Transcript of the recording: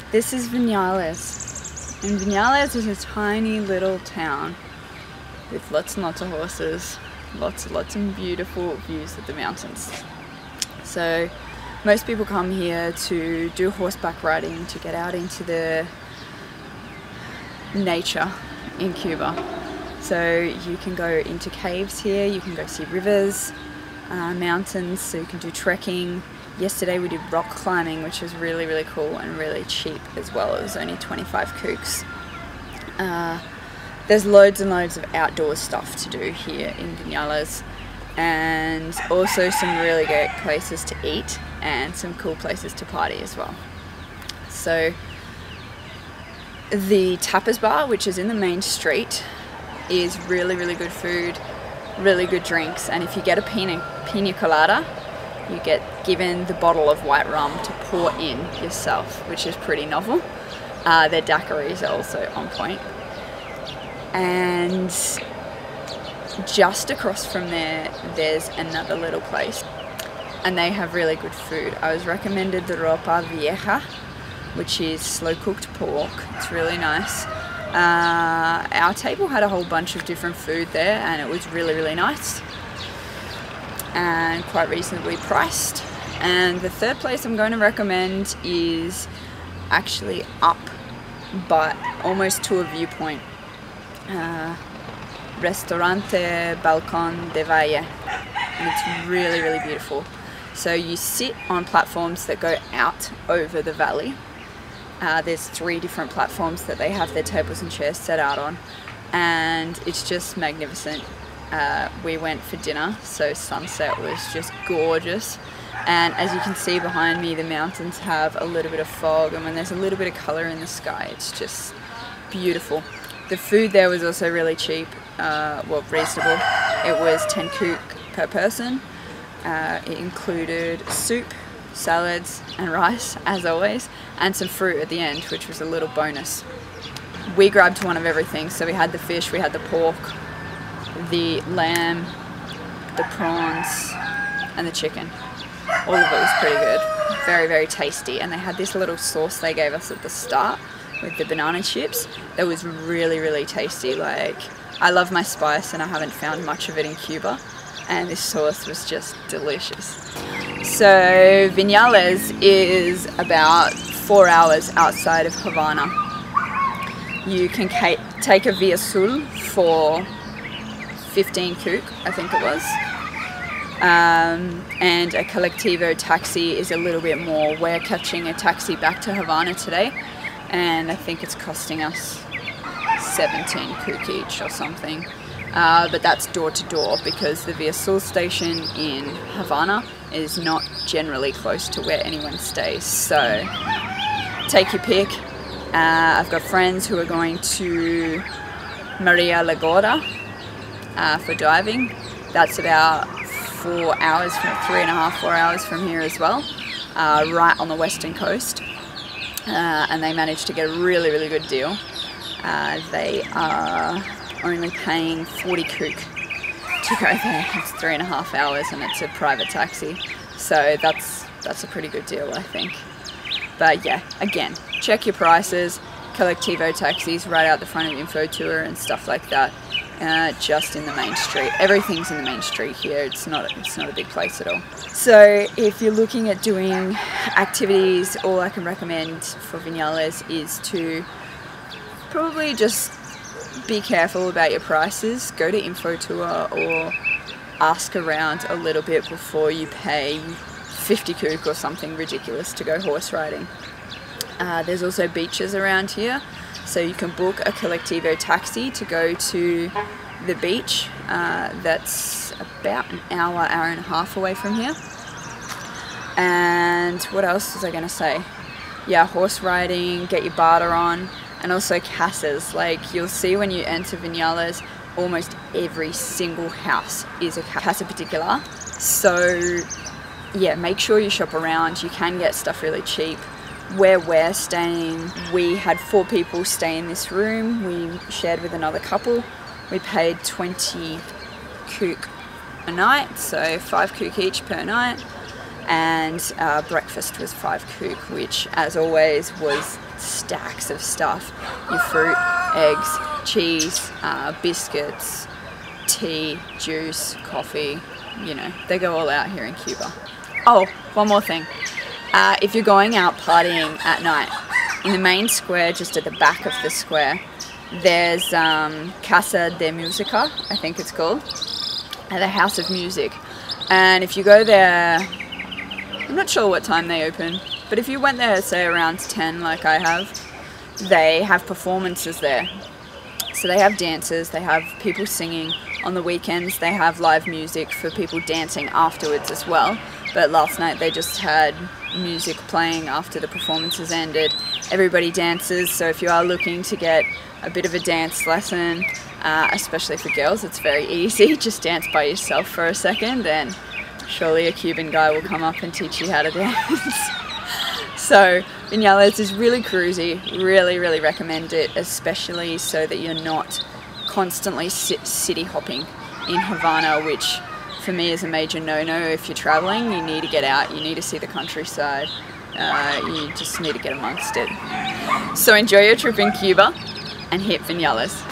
This is Viñales, and Viñales is a tiny little town with lots and lots of horses, lots and beautiful views of the mountains. So most people come here to do horseback riding, to get out into the nature in Cuba. So you can go into caves here, you can go see rivers, mountains, so you can do trekking. Yesterday we did rock climbing, which was really cool and really cheap as well. It was only 25 kooks. There's loads and loads of outdoor stuff to do here in Viñales, and also some really great places to eat and some cool places to party as well. So the tapas bar, which is in the main street, is really good food, really good drinks, and if you get a pina colada, you get given the bottle of white rum to pour in yourself, which is pretty novel. Their daiquiris are also on point. And just across from there, there's another little place, and they have really good food. I was recommended the ropa vieja, which is slow cooked pork. It's really nice. Our table had a whole bunch of different food there, and it was really nice and quite reasonably priced. And the third place I'm going to recommend is actually up, but almost to a viewpoint. Restaurante Balcón de Valle, and it's really beautiful. So you sit on platforms that go out over the valley. There's 3 different platforms that they have their tables and chairs set out on, and it's just magnificent. We went for dinner, so sunset was just gorgeous, and as you can see behind me, the mountains have a little bit of fog, and when there's a little bit of colour in the sky, it's just beautiful. The food there was also really cheap, well, reasonable. It was 10 kook per person. It included soup, salads and rice, as always, and some fruit at the end, which was a little bonus. We grabbed one of everything, so we had the fish, we had the pork, the lamb, the prawns and the chicken. All of it was pretty good, very tasty, and they had this little sauce they gave us at the start with the banana chips that was really tasty. Like, I love my spice and I haven't found much of it in Cuba, and this sauce was just delicious. So Viñales is about 4 hours outside of Havana. You can take a Via Sul for 15 kook, I think it was, and a colectivo taxi is a little bit more. We're catching a taxi back to Havana today, and I think it's costing us 17 kook each or something, but that's door to door, because the Via Sul station in Havana is not generally close to where anyone stays, so take your pick. I've got friends who are going to Maria La Gorda for diving. That's about 4 hours, 4 hours from here as well, right on the western coast, and they managed to get a really good deal. They are only paying 40 kook to go there. It's 3.5 hours and it's a private taxi, so that's a pretty good deal, I think. But yeah, again, check your prices. Colectivo taxis right out the front of Info Tour and stuff like that. Just in the main street. Everything's in the main street here. It's not a big place at all. So if you're looking at doing activities, all I can recommend for Viñales is to probably just be careful about your prices. Go to Info Tour or ask around a little bit before you pay 50 kook or something ridiculous to go horse riding. There's also beaches around here, so you can book a colectivo taxi to go to the beach. That's about an hour and a half away from here. And what else was I going to say? Yeah, horse riding, get your barter on, and also casas. Like, you'll see when you enter Viñales, almost every single house is a casa particular. So yeah, make sure you shop around. You can get stuff really cheap. Where we're staying, we had 4 people stay in this room. We shared with another couple. We paid 20 kook a night, so 5 kook each per night. and breakfast was 5 kook, which as always was stacks of stuff. Your fruit, eggs, cheese, biscuits, tea, juice, coffee, you know, they go all out here in Cuba. Oh, one more thing. If you're going out partying at night, in the main square, just at the back of the square, there's Casa de Música, I think it's called, the House of Music. And if you go there, I'm not sure what time they open, but if you went there, say around 10 like I have, they have performances there. So they have dances, they have people singing. On the weekends they have live music for people dancing afterwards as well. But last night they just had music playing after the performances ended. Everybody dances, so if you are looking to get a bit of a dance lesson, especially for girls, it's very easy. Just dance by yourself for a second and surely a Cuban guy will come up and teach you how to dance. So Viñales is really cruisy, really recommend it, especially so that you're not constantly city hopping in Havana, which for me is a major no-no. If you're traveling, you need to get out, you need to see the countryside, you just need to get amongst it. So enjoy your trip in Cuba and hit Viñales.